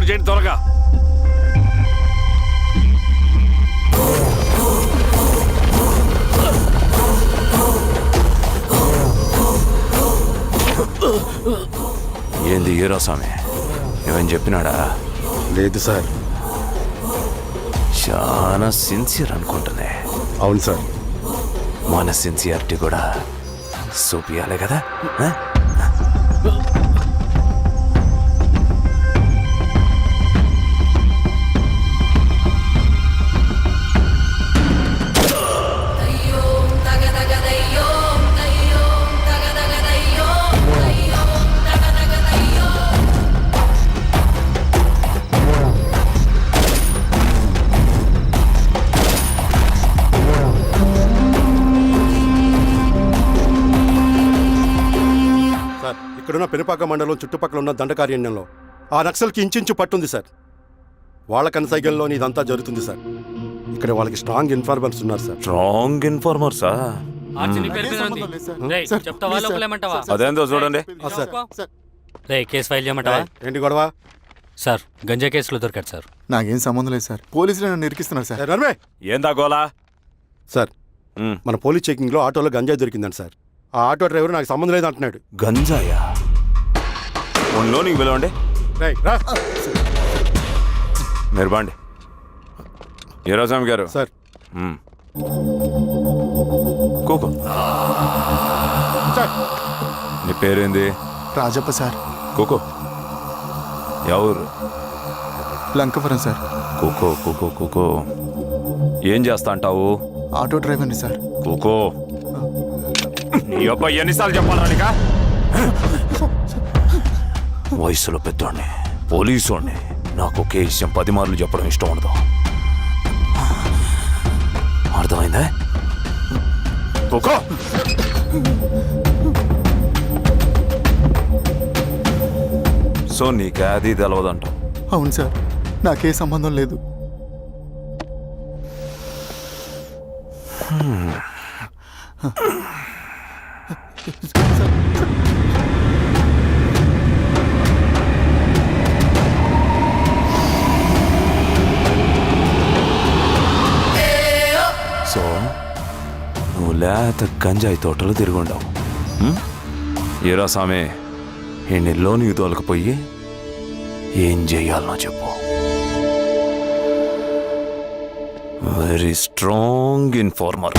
Open చేయండి త్వరగా. ఏంది హీరో స్వామి ఏమని చెప్పినాడా? లేదు సార్. చాలా సిన్సియర్ అనుకుంటున్నా. అవును సార్. మన సిన్సియారిటీ కూడా చూపియాలి కదా. ఇక్కడున్న పెనుపాక మండలం చుట్టుపక్కల ఉన్న దండకారణ్యంలో ఆ నక్సల్కి ఇంచుంచు పట్టుంది సార్. వాళ్ళ కనసైగల్లోని ఇదంతా జరుగుతుంది సార్. ఇక్కడ వాళ్ళకి స్ట్రాంగ్ ఇన్ఫార్మర్స్ ఉన్నారు సార్. స్ట్రాంగ్ ఇన్ఫార్మర్సా? అదేందో చూడండి. కేసు ఫైల్ చేయమంటావా? ఏంటి గొడవ సార్? గంజా కేసులో దొరికాడు సార్. నాకేం సంబంధం లేదు సార్. పోలీసులు నన్ను ఇరికిస్తున్నారు సార్. ఏందా గోలా? సార్ మన పోలీస్ చెకింగ్ లో ఆటోలో గంజాయి దొరికిందండి సార్. ఆ ఆటో డ్రైవర్ నాకు సంబంధం లేదు అంటున్నాడు. గంజాయా? ఒంట్లో నీకు పిలవండి. మీరు బాండి. హీరోస్వామి గారు సార్. కూకో. నీ పేరేంది? రాజప్ప సార్. కూకో. ఎవరు? లంకపురం సార్. కూకో కూకో కూకో. ఏం చేస్తా అంటావు? ఆటో డ్రైవర్ని సార్. కూకో. నీ అబ్బాయి ఎన్నిసార్లు చెప్పాలా నీకా? వయసులో పెద్దోడిని, పోలీసోడిని, నాకు ఒకే విషయం 10 మార్లు చెప్పడం ఇష్టం ఉండదు. అర్థమైందా? కూకో. సో నీకే అది తెలవదంట? అవును సార్. నాకే సంబంధం లేదు. సో నువ్వు లేత గంజాయి తోటలు తిరుగుండవు. ఏరా సామే, ఈ నెలలో నీకు తోలకపోయి ఏం చెయ్యాలనో చెప్పు. Very strong informer.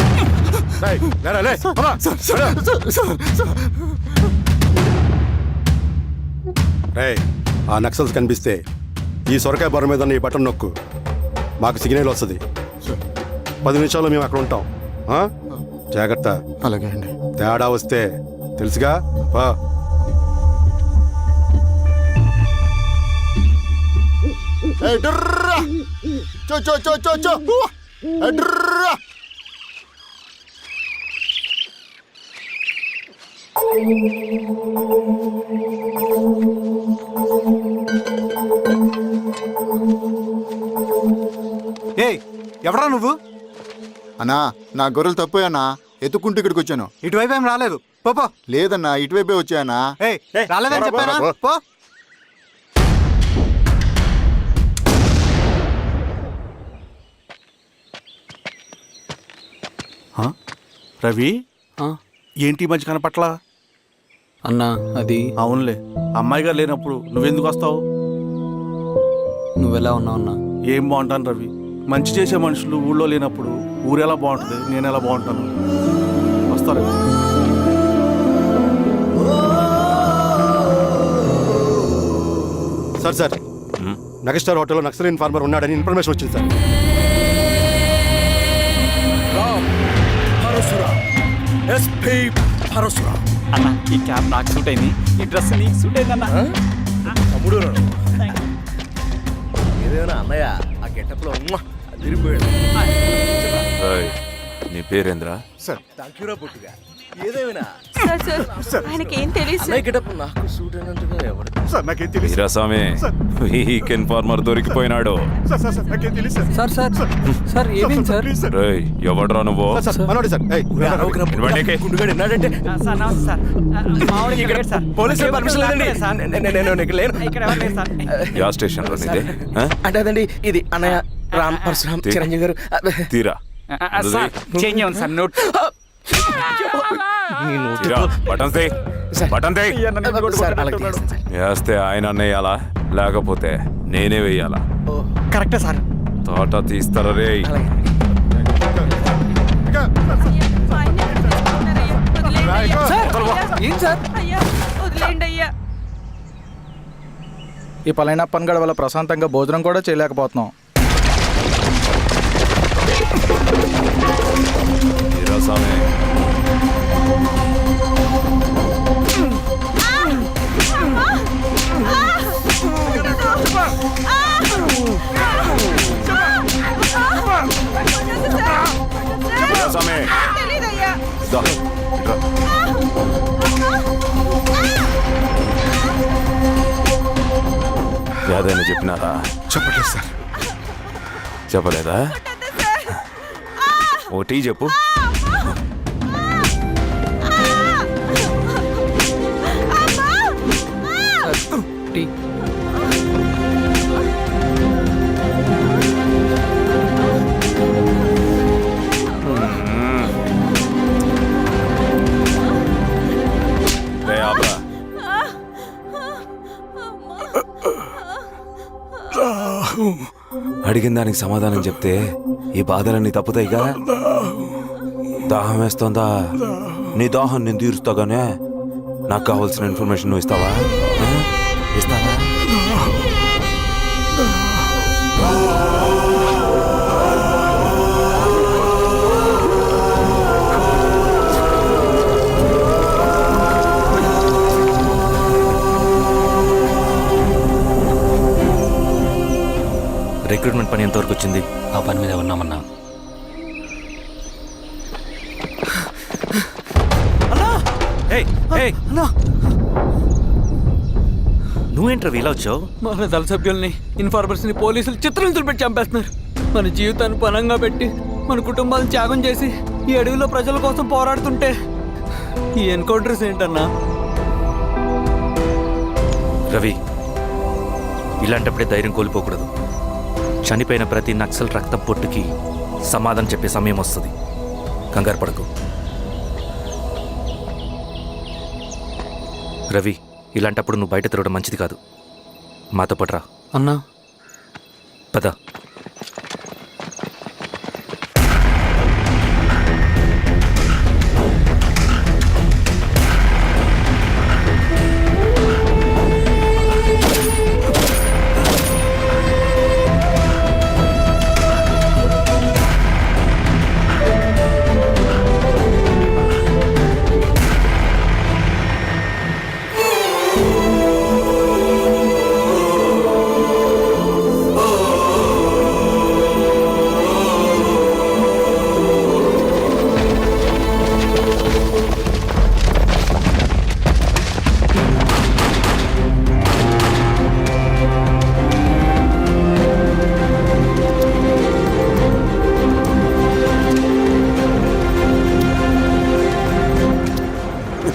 ఆ నక్సల్స్ కనిపిస్తే ఈ సొరకాయ బొర మీద ఈ బటన్ నొక్కు, మాకు సిగ్నల్ వస్తుంది. 10 నిమిషాల్లో మేము అక్కడ ఉంటాం. జాగ్రత్త. అలాగే అండి. తేడా వస్తే తెలుసుగా. ఎవరా నువ్వు? అన్నా, నా గొర్రెలు తప్పోయన్నా. ఎత్తుకుంటూ ఇక్కడికి వచ్చాను. ఇటువైపు ఏం రాలేదు. పో. లేదన్నా, ఇటువైపే వచ్చాయన్నా. రాలేదని చెప్పానా? పో. రవి, ఏంటి ఈ మధ్య కనపట్లా? అన్నా అది అవునులే, అమ్మాయి గారు లేనప్పుడు నువ్వెందుకు వస్తావు? నువ్వెలా ఉన్నావు అన్నా? ఏం బాగుంటాను రవి. మంచి చేసే మనుషులు ఊళ్ళో లేనప్పుడు ఊరెలా బాగుంటుంది, నేను ఎలా బాగుంటాను? వస్తారా? సార్ నగస్టార్ హోటల్లో నక్సల్ ఇన్ఫార్మర్ ఉన్నాడని ఇన్ఫర్మేషన్ వచ్చింది సార్. అన్న, ఈ క్యాప్ నాకు సూట్ అయింది, ఈ డ్రెస్ నీకు సూట్ అయిందన్న. తమ్ముడు ఏదైనా అన్నయ్య ఆ గెటప్లో తిరిగిపోయాడు. నీ పేరేంద్రా? సార్ సార్ ఆయనకి ఏం తెలియదు సార్ నాకేం తెలియదు వీరాస్వామి వీక్ ఇన్ఫార్మర్ దొరికిపోయినాడు. సార్ సార్ సార్ ఏమైంది సార్? రేయ్ ఎవడ్రా నువ్వు? సార్ మనోడే సార్. ఏయ్, ఇవ్వండి. సార్ నమస్తే సార్ మామూలు ఇక్కడ సార్ పోలీసులు పర్మిషన్ లేదండి నేను ఇక్కడ లేను. ఇక్కడ ఎవరు లేరు సార్ యా స్టేషన్ లో నీదే? ఆ? అంటే అదండి ఇది అన్నయ్య రామ్ పరశురామ్ చిరంజీవి గారు. తీరా సార్ చేంజ్ అవ్వండి సార్ నోట్ తీరా బటన్ తీ. బటన్ తీ. సార్ అలాగే చేస్తాను సార్. వేస్తే ఆయన వేయాలా లేకపోతే నేనే వేయాలా? కరెక్టే సార్ తోట తీస్తారా రే? అలాగే ఏం సార్? వదిలేండి అయ్యా. ఈ పలైనప్పన్ గడ వల్ల ప్రశాంతంగా భోజనం కూడా చేయలేకపోతున్నాం. వీరాస్వామి వీరాస్వామి తెలీదయ్యా. దా, ఇట్రా. ఏదైనా చెప్పినారా? చెప్పట్లేదు సార్. చెప్పలేదా? ఓ టీ చెప్పు. టీ. రే ఆపరా. అడిగిన దానికి సమాధానం చెప్తే ఈ బాధలన్నీ తప్పుతాయిగా. దాహం వేస్తుందా? నీ దాహం నేను తీరుస్తాగానే నాకు కావాల్సిన ఇన్ఫర్మేషన్ నువ్వు ఇస్తావా? ఆ? ఇస్తావా? రిక్రూట్మెంట్ పని ఎంతవరకు వచ్చింది? ఆ పని మీద ఉన్నామన్నా. నువ్వేంట్రా ఇలా వచ్చావు? మన దళ సభ్యుల్ని ఇన్ఫార్మర్స్ని పోలీసులు చిత్రహింసలు పెట్టి చంపేస్తున్నారు. మన జీవితాన్ని పణంగా పెట్టి మన కుటుంబాలను త్యాగం చేసి ఈ అడవిలో ప్రజల కోసం పోరాడుతుంటే ఈ ఎన్కౌంటర్స్ ఏంటన్నా? రవి, ఇలాంటప్పుడే ధైర్యం కోల్పోకూడదు. చనిపోయిన ప్రతి నక్సల్ రక్తం పొట్టుకి సమాధానం చెప్పే సమయం వస్తుంది. కంగారు పడకు రవి. ఇలాంటప్పుడు నువ్వు బయట తిరగడం మంచిది కాదు. మాతో పట్రా. అన్నా పద.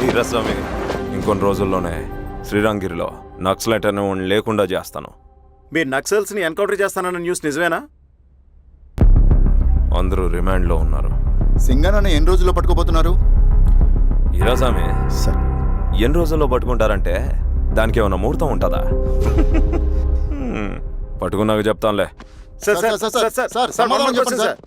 వీరాస్వామి ఇంకొన్ని రోజుల్లోనే శ్రీరంగిరిలో నక్సలైట్ అనే వాడిని లేకుండా చేస్తాను. మీరు నక్సల్స్ని ఎన్కౌంటర్ చేస్తానన్న న్యూస్ నిజమేనా? అందరూ రిమాండ్లో ఉన్నారు. సింగనన్న ఎన్ని రోజుల్లో పట్టుకోబోతున్నారు? వీరాస్వామి సార్ ఎన్ని రోజుల్లో పట్టుకుంటారంటే దానికి ఏమైనా ముహూర్తం ఉంటుందా? పట్టుకున్నాక చెప్తానులే. సమాధానం చెప్పండి సార్.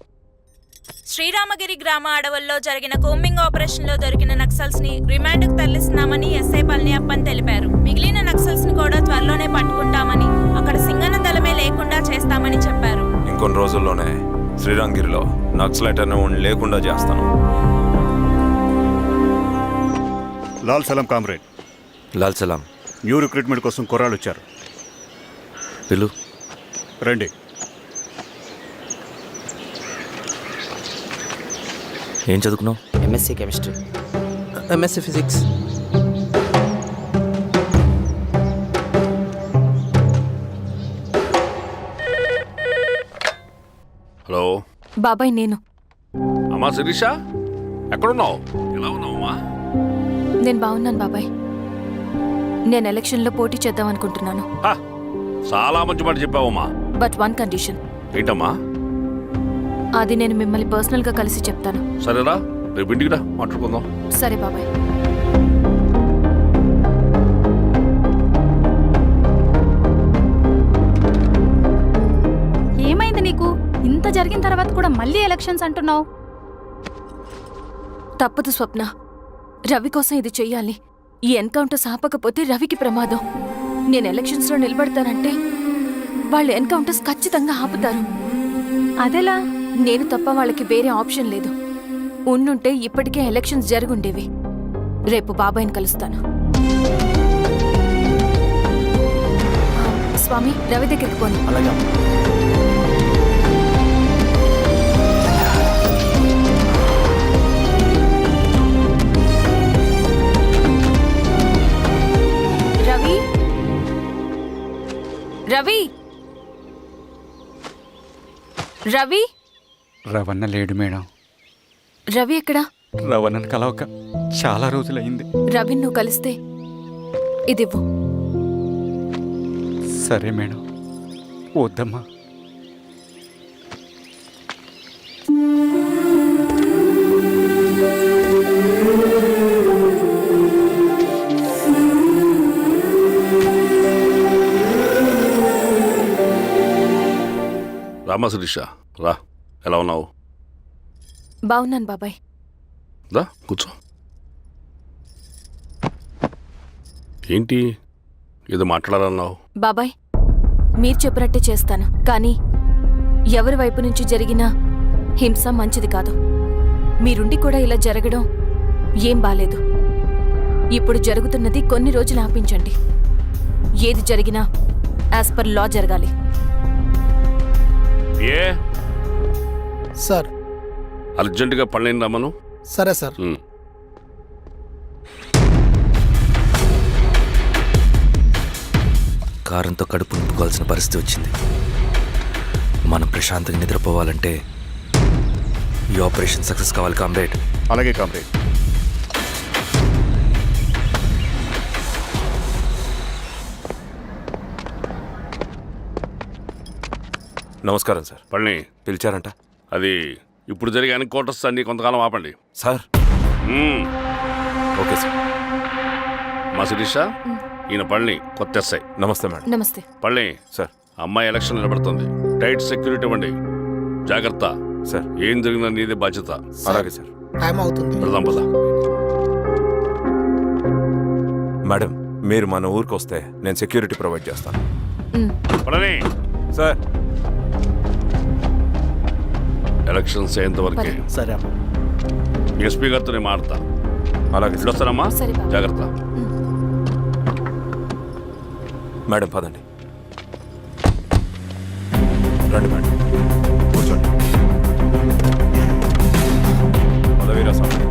శ్రీరామగిరి గ్రామ అడవుల్లో జరిగిన కోంబింగ్ ఆపరేషన్ లో దొరికిన నక్సల్స్ ని రిమాండ్ కు తరలిస్తున్నామని ఎస్ఐ పళనియప్పన్ తెలిపారు. మిగిలిన నక్సల్స్ ని కూడా త్వరలోనే పట్టుకుంటామని, అక్కడ సింగన దళమే లేకుండా చేస్తామని చెప్పారు. ఇంకొన్ని రోజుల్లోనే శ్రీరంగిరిలో నక్సలైట్ అనే వాడిని లేకుండా చేస్తాను. లాల్ సలాం కామ్రేడ్. లాల్ సలాం. న్యూ రిక్రూట్మెంట్ కోసం కుర్రాళ్ళు వచ్చారు. పిలు. రండి. ఏం చదువుకున్నావు? MSc chemistry. MSc physics. Hello బాబాయ్ నేను. అమ్మా శిరీష, ఎక్కడున్నావు? ఎలా ఉన్నావమ్మా? నేను బాగున్నాను బాబాయ్. నేను ఎలక్షన్లో పోటీ చేద్దాం అనుకుంటున్నాను. చాలా మంచి మాట చెప్పావమ్మా. But one condition. ఏంటమ్మా? అది నేను మిమ్మల్ని పర్సనల్గా కలిసి చెప్తాను. సరేరా, రేపు ఇంటికి రా, మాట్లాడుకుందాం. సరే బాబాయ్. ఏమైంది నీకు? ఇంత జరిగిన తర్వాత కూడా మళ్ళీ ఎలక్షన్స్ అంటున్నావు? తప్పదు స్వప్న. రవి కోసం ఇది చెయ్యాలి. ఈ ఎన్కౌంటర్స్ ఆపకపోతే రవికి ప్రమాదం. నేను ఎలక్షన్స్లో నిలబడతానంటే వాళ్ళు ఎన్కౌంటర్స్ ఖచ్చితంగా ఆపుతారు. అదెలా? నేను తప్ప వాళ్ళకి వేరే ఆప్షన్ లేదు. ఉండుంటే ఇప్పటికే ఎలక్షన్స్ జరుగుండేవి. రేపు బాబాయ్ని కలుస్తాను. స్వామి, రవి దగ్గరికి పోని. అలాగే. రవి, రవి, రవి. రవణ లేడు మేడం. రవి ఎక్కడా? రవణను కలవక చాలా రోజులైంది. రవి నువ్వు కలిస్తే ఇదివ్వు. సరే మేడం. వద్దమ్మా. రామా శిరీష, రా. ఎలా ఉన్నావు? బాగున్నాను బాబాయ్. రా కూర్చో. ఏంటి ఏదో మాట్లాడాలన్నావు? బాబాయ్, మీరు చెప్పినట్టే చేస్తాను. కానీ ఎవరి వైపు నుంచి జరిగినా హింస మంచిది కాదు. మీరుండి కూడా ఇలా జరగడం ఏం బాలేదు. ఇప్పుడు జరుగుతున్నది కొన్ని రోజులు ఆపించండి. ఏది జరిగినా యాజ్ పర్ లా జరగాలి. ఏ సార్. అర్జెంటుగా పళ్ళని రమ్మను. సరే సార్. కారంతో కడుపు నింపుకోవాల్సిన పరిస్థితి వచ్చింది. మనం ప్రశాంతంగా నిద్రపోవాలంటే ఈ ఆపరేషన్ సక్సెస్ కావాలి కామ్రేడ్. అలాగే కామ్రేడ్. నమస్కారం సార్. పళ్ళని పిలిచారంట? అది ఇప్పుడు జరిగే ఎన్కౌంటర్స్ అన్ని కొంతకాలం ఆపండి. సార్. Okay sir. మా శిరీష, ఈయన పళ్ళని కొత్త ఎస్ఐ. నమస్తే మేడం. నమస్తే. పళ్ళని సార్. అమ్మాయి ఎలక్షన్ నిలబడుతుంది. టైట్ సెక్యూరిటీ ఇవ్వండి. జాగ్రత్త సార్. ఏం జరిగినా నీదే బాధ్యత. అలాగే సార్. టైం అవుతుంది. వెళ్దాం పద. మేడం, మీరు మన ఊరికి వస్తే నేను సెక్యూరిటీ ప్రొవైడ్ చేస్తాను. పళ్ళని సార్. ఎలక్షన్స్ అయ్యేంతవరకే. సరే అమ్మా. ఎస్పీ గారితో నేను మాడతా. అలాగే సార్. వస్తారమ్మా, సరే బాబు. జాగ్రత్త. మేడం పదండి. రండి మేడం, కూర్చోండి. పదవీరా స్వామి.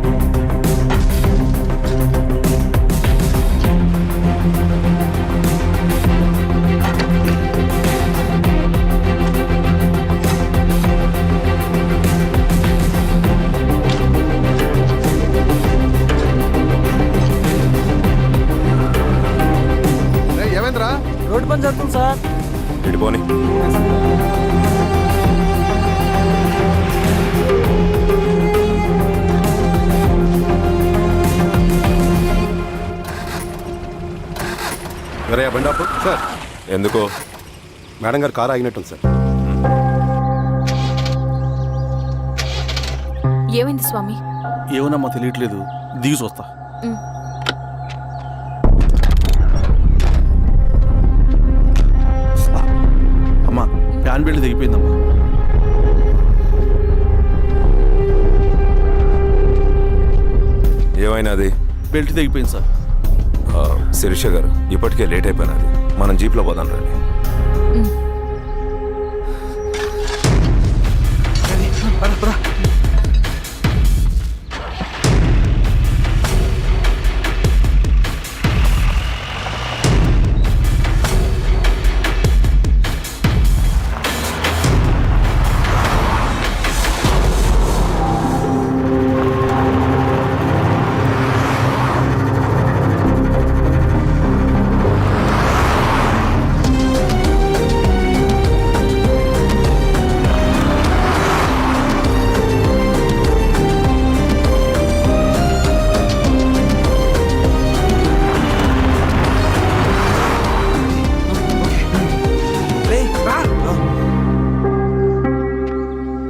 ఏమైందిరా? రోడ్డు పని జరుగుతుంది సార్. ఇడిపోని. వేరే బండాపు సార్. ఎందుకో? మేడం గారు కారు ఆగినట్టుంది సార్. ఏమైంది స్వామి? ఏమోనమ్మా తెలియట్లేదు. దిగి చూస్తా. అమ్మా, ఫ్యాన్ బెల్ట్ దిగిపోయిందమ్మా. ఏమైనాది? బెల్ట్ దిగిపోయింది సార్. శిరీష గారు, ఇప్పటికే లేట్ అయిపోయినది. మనం జీప్లో పోదాం రండి.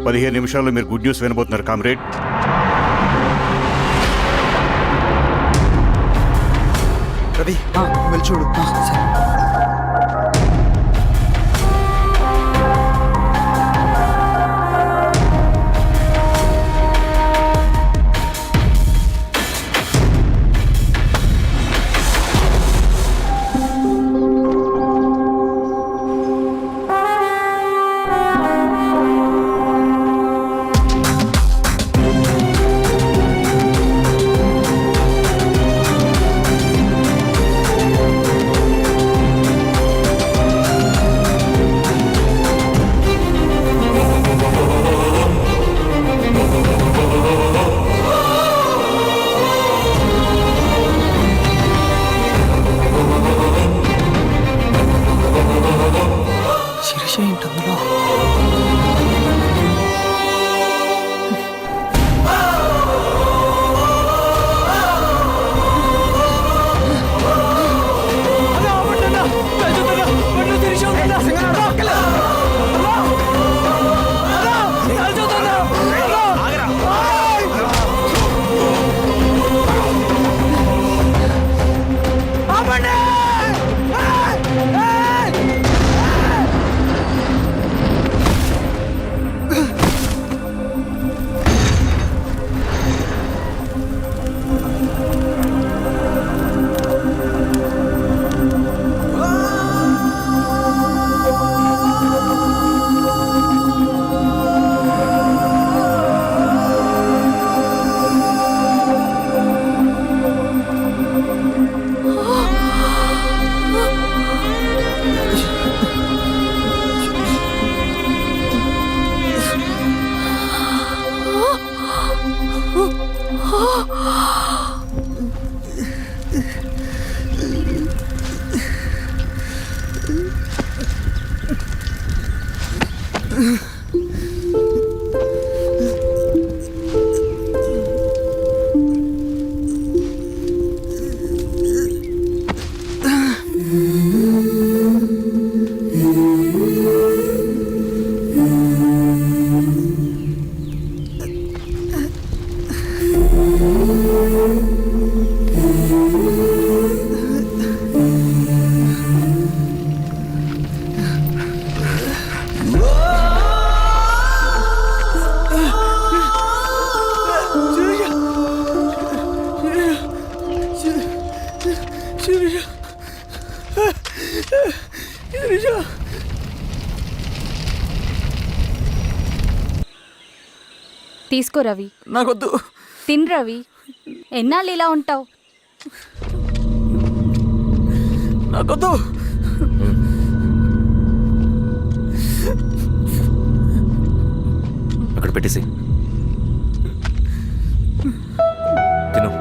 15 నిమిషాల్లో మీరు గుడ్ న్యూస్ వినబోతున్నారు కామ్రేడ్. రవి వెళ్ళి చూడు. శిరీష ఏంటి అందులో? తీసుకో రవి. నాకొద్దు. తిన్ రవి, ఎన్నాళ్ళు ఇలా ఉంటావు? నాకొద్దు. అక్కడ పెట్టేసి తిను.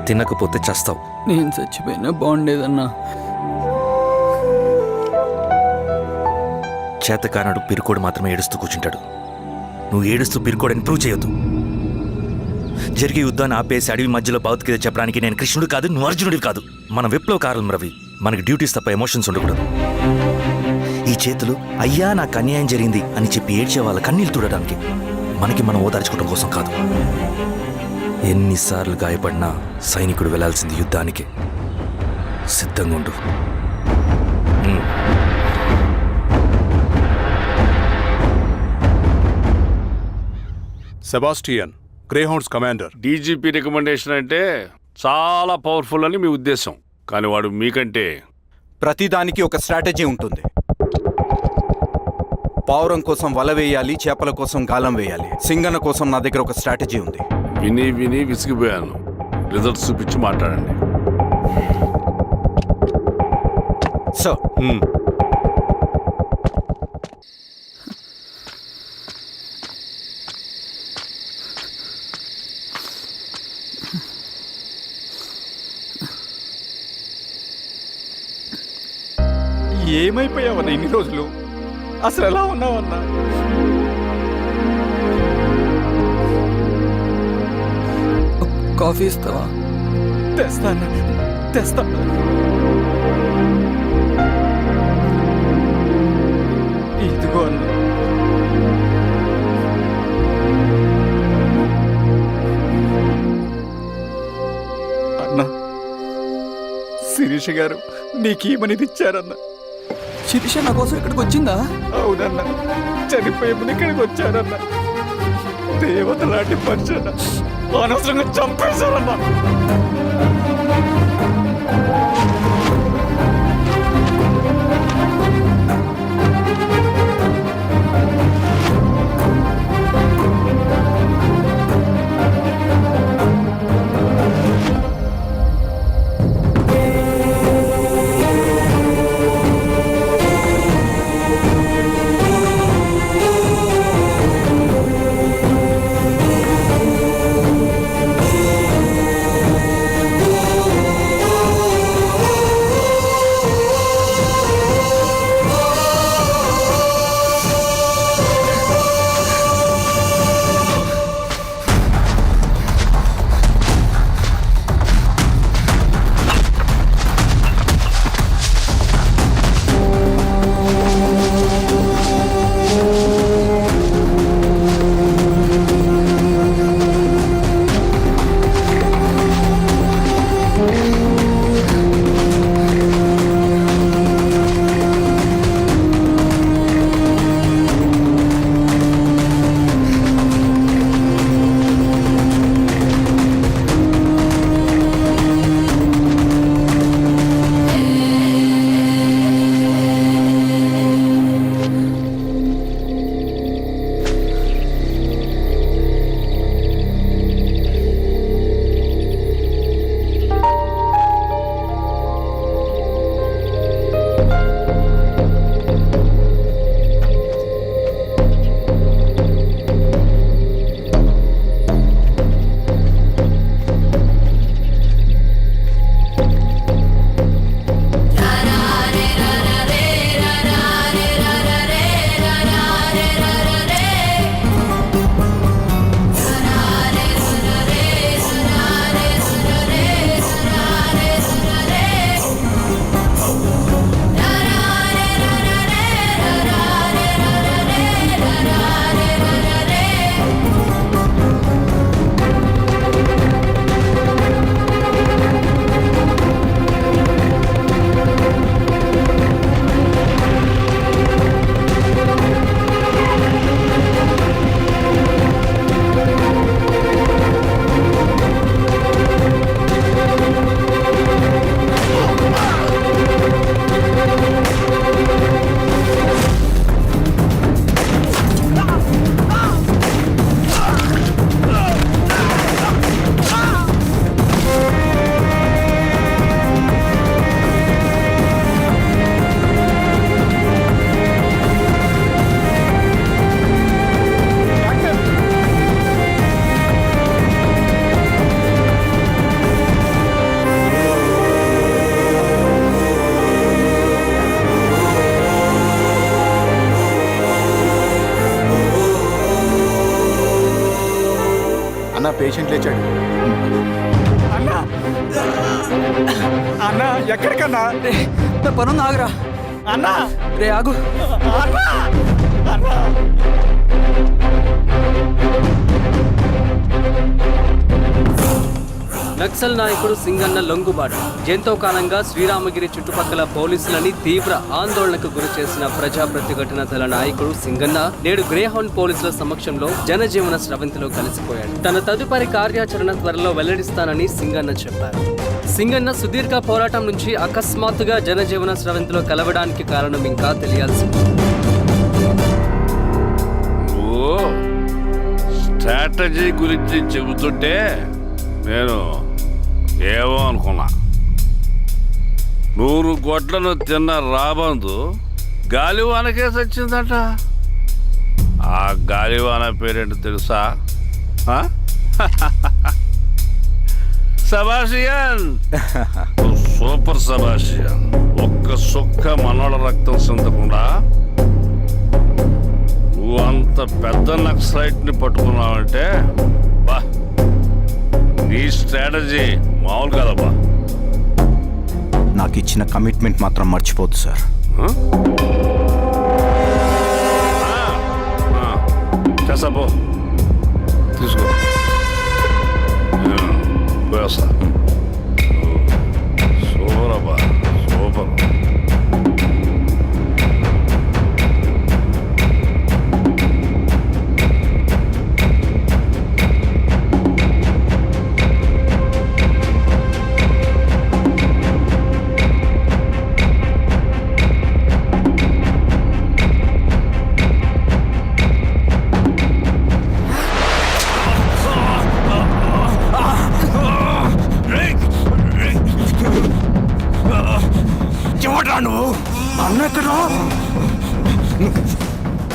తినకపోతే చస్తావు. నేను చచ్చిపోయినా బాగుండేదన్నా. చేతకానడు పిరుకోడు మాత్రమే ఏడుస్తూ కూర్చుంటాడు. నువ్వు ఏడుస్తూ పిరుకోడని ప్రూవ్ చేయొద్దు. జరిగే యుద్ధాన్ని ఆపేసి అడవి మధ్యలో భౌతికత చెప్పడానికి నేను కృష్ణుడు కాదు, నువ్వు అర్జునుడివి కాదు. మన విప్లవకారులం రవి. మనకి డ్యూటీస్ తప్ప ఎమోషన్స్ ఉండకూడదు. ఈ చేతులు అయ్యా నాకు అన్యాయం జరిగింది అని చెప్పి ఏడ్చే వాళ్ళ కన్నీళ్ళు తుడడానికి, మనకి మనం ఓదార్చుకోవడం కోసం కాదు. ఎన్నిసార్లు గాయపడినా సైనికుడు వెళ్లాల్సింది యుద్ధానికి. సిద్ధంగా ఉండు. Sebastian, Greyhounds commander. DGP recommendation అంటే చాలా పవర్ఫుల్ అని మీ ఉద్దేశం, కానీ వాడు మీకంటే ప్రతిదానికి ఒక స్ట్రాటజీ ఉంటుంది. పావురం కోసం వల వేయాలి, చేపల కోసం గాలం వేయాలి. సింగన కోసం నా దగ్గర ఒక స్ట్రాటజీ ఉంది. విని విని విసిగిపోయాను. రిజల్ట్స్ చూపించి మాట్లాడండి. సార్, ఏమైపోయావన్నా ఇన్ని రోజులు? అసలు ఎలా ఉన్నావన్నా? కాఫీ ఇస్తావా? తెస్తాను. శిరీష గారు నీకేమని ఇచ్చారన్న. శిరీష నా కోసం ఇక్కడికి వచ్చిందా? అవునన్న, చనిపోయే ముందు ఇక్కడికి వచ్చారన్న. దేవత లాంటి మనిషి అన్న, అనవసరంగా చంపేశారన్న. అన్న పేషెంట్ లేచాడు. అన్నా అన్నా, ఎక్కడికన్నా? నా పనుంది, ఆగురా. అన్నా రే ఆగు. అన్నా అన్నా. నక్సల్ నాయకుడు సింగన్న లొంగుబాటు ఎంతో కాలంగా శ్రీరామగిరి చుట్టుపక్కల పోలీసులని తీవ్ర ఆందోళనకు గురి చేసిన ప్రజా ప్రతిఘటన దళ నాయకుడు సింగన్న నేడు గ్రేహౌండ్ పోలీసుల సమక్షంలో జనజీవన స్రవంతిలో కలిసిపోయాడు. తన తదుపరి కార్యాచరణ త్వరలో వెల్లడిస్తానని సింగన్న చెప్పారు. సింగన్న సుదీర్ఘ పోరాటం నుంచి అకస్మాత్తుగా జనజీవన స్రవంతిలో కలవడానికి కారణం ఇంకా తెలియాల్సి. స్ట్రాటజీ గురించి చెబుతుంటే నేను ఏమో అనుకున్నా. 100 గొడ్లను తిన్న రాబందు గాలివానకే సచ్చిందట. ఆ గాలివాన పేరేంటో తెలుసా? సబాషియన్, సూపర్ సబాషియన్. ఒక్క సుక్క మనోళ్ళ రక్తం చెందకుండా నువ్వు అంత పెద్ద నక్సలైట్ని పట్టుకున్నావంటే బా, నీ స్ట్రాటజీ మామూలు కాదబ్బా. నాకు ఇచ్చిన కమిట్మెంట్ మాత్రం మర్చిపోద్దు సార్. చేస్తా పో, తీసుకో. పోయేస్తా. సూపర్ బాబా సూపర్. ఎవడ్రా నువ్వు? అన్నెక్కడ?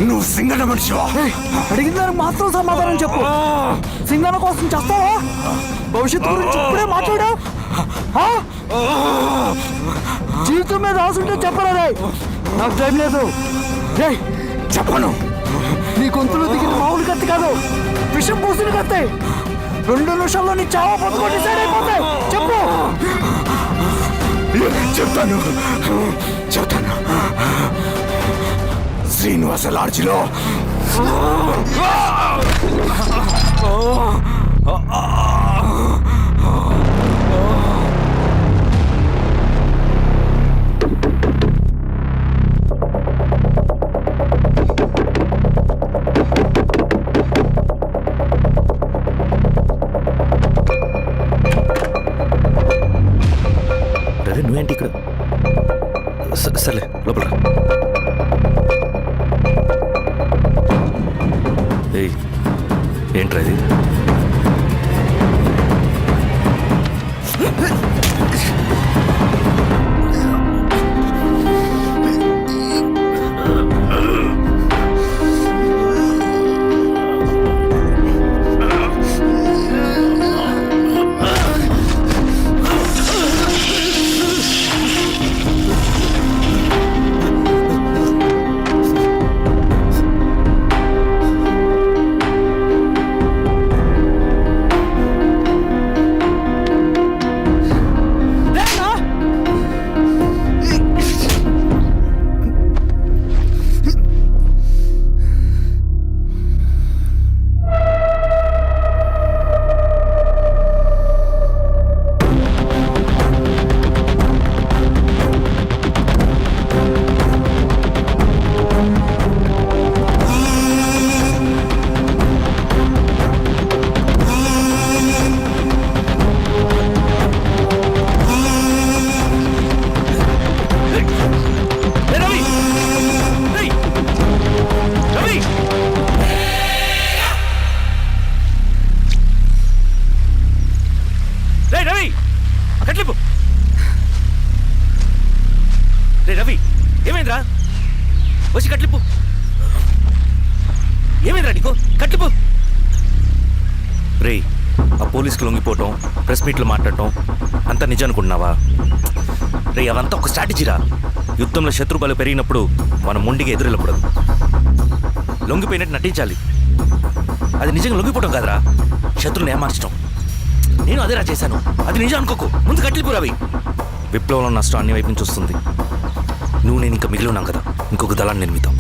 నువ్వు సింగన మనిషివా? అడిగిన దానికి మాత్రం సమాధానం చెప్పు. సింగన కోసం చేస్తావా? భవిష్యత్తు గురించి ఇప్పుడే మాట్లాడా? జీవితం మీద రాసుంటే చెప్పరా? నాకు టైం లేదు. చెప్పను. నీ గొంతులో దిగిన మామూలు కత్తి కాదు, విషం పూసిన కత్తి. 2 నిమిషాల్లో నీ చావా బతుకు డిసైడ్ అయిపోతాయి. చెప్పు. చెప్తాను. శ్రీనివాస లాడ్జిలో నువ్వేంటి ఇక్కడ? సర్లే లోపల. ఏంట్రా ఇది? రవి, ఏమైందిరా? వచ్చి కట్లిప్పు. ఏమైందిరా నీకు? కట్లిప్పు. రే, ఆ పోలీసుకు లొంగిపోవటం, ప్రెస్ మీట్లో మాట్లాడటం అంతా నిజం అనుకుంటున్నావా? రే, అవంతా ఒక స్ట్రాటజీరా. యుద్ధంలో శత్రుబలు పెరిగినప్పుడు మనం ముండిగా ఎదురెళ్ళకూడదు, లొంగిపోయినట్టు నటించాలి. అది నిజంగా లొంగిపోవటం కాదురా, శత్రువుని ఏమార్చడం. నేను అదేరా చేశాను. అది నిజం అనుకోకు. ముందు కట్లిప్పు రవి. విప్లవంలో నష్టం అన్ని వైపు నుంచి వస్తుంది. నువ్వు నేను ఇంకా మిగిలి ఉన్నాం కదా, ఇంకొక దళాన్ని నిర్మిద్దాం,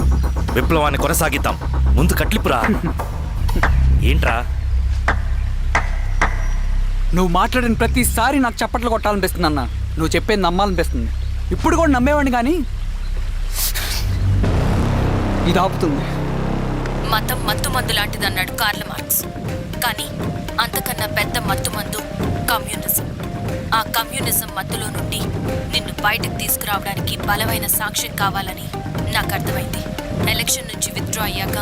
విప్లవాన్ని కొనసాగిద్దాం. ముందు కట్లిప్పురా. ఏంట్రా? నువ్వు మాట్లాడిన ప్రతిసారి నాకు చప్పట్లు కొట్టాలనిపిస్తుంది అన్న. నువ్వు చెప్పేది నమ్మాలనిపిస్తుంది. ఇప్పుడు కూడా నమ్మేవాడిని, కానీ ఇది ఆపుతుంది. మతం మత్తుమందు లాంటిదన్నాడు కార్ల్ మార్క్స్. కానీ అంతకన్నా పెద్ద మత్తుమందు కమ్యూనిజం. ఆ కమ్యూనిజం మత్తులో నుండి నిన్ను బయటకు తీసుకురావడానికి బలమైన సాక్ష్యం కావాలని నాకు అర్థమైంది. ఎలక్షన్ నుంచి విత్డ్రా అయ్యాక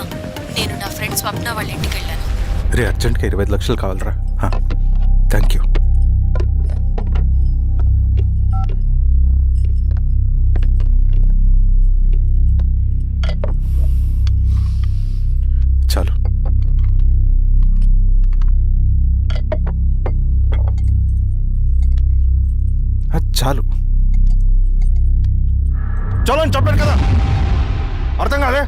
నేను నా ఫ్రెండ్ స్వప్న వాళ్ళ ఇంటికి వెళ్ళాను. రే, అర్జెంట్గా 25 లక్షలు కావాలరా. Thank you. చాలు. చాలు. చలో అని చెప్పాను కదా, అర్థం కాదే?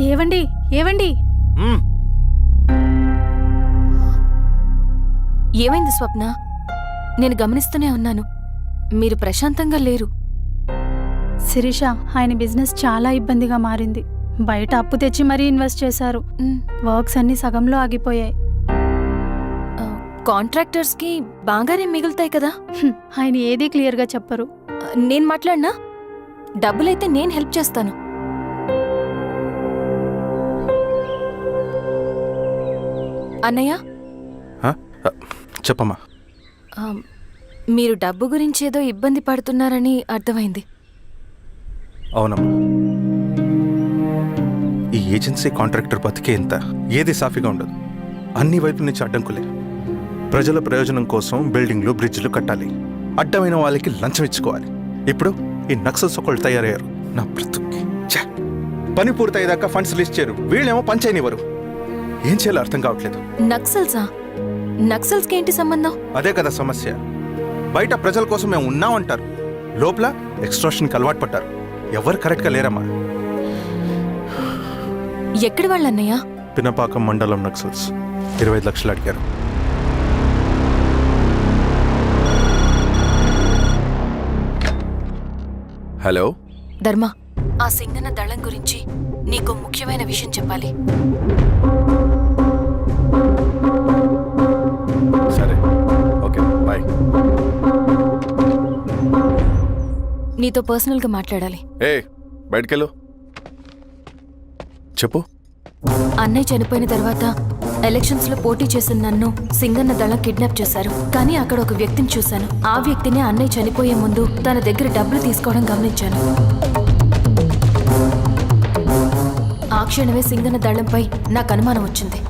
ఏవండి ఏవండి ఏమైంది స్వప్న? నేను గమనిస్తూనే ఉన్నాను, మీరు ప్రశాంతంగా లేరు. శిరీష, ఆయన బిజినెస్ చాలా ఇబ్బందిగా మారింది. బయట అప్పు తెచ్చి మరీ ఇన్వెస్ట్ చేశారు. వర్క్స్ అన్ని సగంలో ఆగిపోయాయి. కాంట్రాక్టర్స్కి బాగానే మిగులుతాయి కదా. ఆయన ఏదీ క్లియర్గా చెప్పరు. నేను మాట్లాడినా డబ్బులైతే నేను హెల్ప్ చేస్తాను. అన్నయ్య, చెప్పమ్మా. మీరు డబ్బు గురించి ఏదో ఇబ్బంది పడుతున్నారని అర్థమైంది. అవునమ్మా, ఈ ఏజెన్సీ కాంట్రాక్టర్ బతికే ఇంత ఏది సాఫీగా ఉండదు. అన్ని వైపుల నుంచి అడ్డంకులే. ప్రజల ప్రయోజనం కోసం బిల్డింగ్లు బ్రిడ్జ్లు కట్టాలి, అడ్డమైన వాళ్ళకి లంచం ఇచ్చుకోవాలి. ఇప్పుడు ఈ నక్సల్స్ ఒకళ్ళు తయారయ్యారు. నా బ్రతుక్కి పని పూర్తయ్యేదాకా ఫండ్స్ లిస్ట్ చేయరు, వీళ్ళేమో పంచాయనివ్వరు. ఏం చేయాలో అర్థం కావట్లేదు. నక్సల్సా? నక్సల్స్కి ఏంటి సంబంధం? అదే కదా సమస్య. బయట ప్రజల కోసం మేము ఉన్నామంటారు, లోపల ఎక్స్ట్రాషన్కి అలవాటు పడ్డారు. ఎవరు కరెక్ట్గా లేరమ్మా. ఎక్కడి వాళ్ళన్నయ్య? పినపాకం మండలం నక్సల్స్ 25 లక్షలు అడిగారు. హలో ధర్మ, ఆ సింగన్న దళం గురించి నీకు ముఖ్యమైన విషయం చెప్పాలి. సరే, ఓకే, బాయ్. నీతో పర్సనల్గా మాట్లాడాలి. బయటకెళ్ళు. చెప్పు. అన్నయ్య చనిపోయిన తర్వాత ఎలక్షన్స్ లో పోటీ చేసిన నన్ను సింగన్న దళం కిడ్నాప్ చేశారు. కానీ అక్కడ ఒక వ్యక్తిని చూశాను. ఆ వ్యక్తిని అన్నయ్య చనిపోయే ముందు తన దగ్గర డబ్బులు తీసుకోవడం గమనించాను. ఆ క్షణమే సింగన్న దళంపై నాకు అనుమానం వచ్చింది.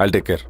I'll take care.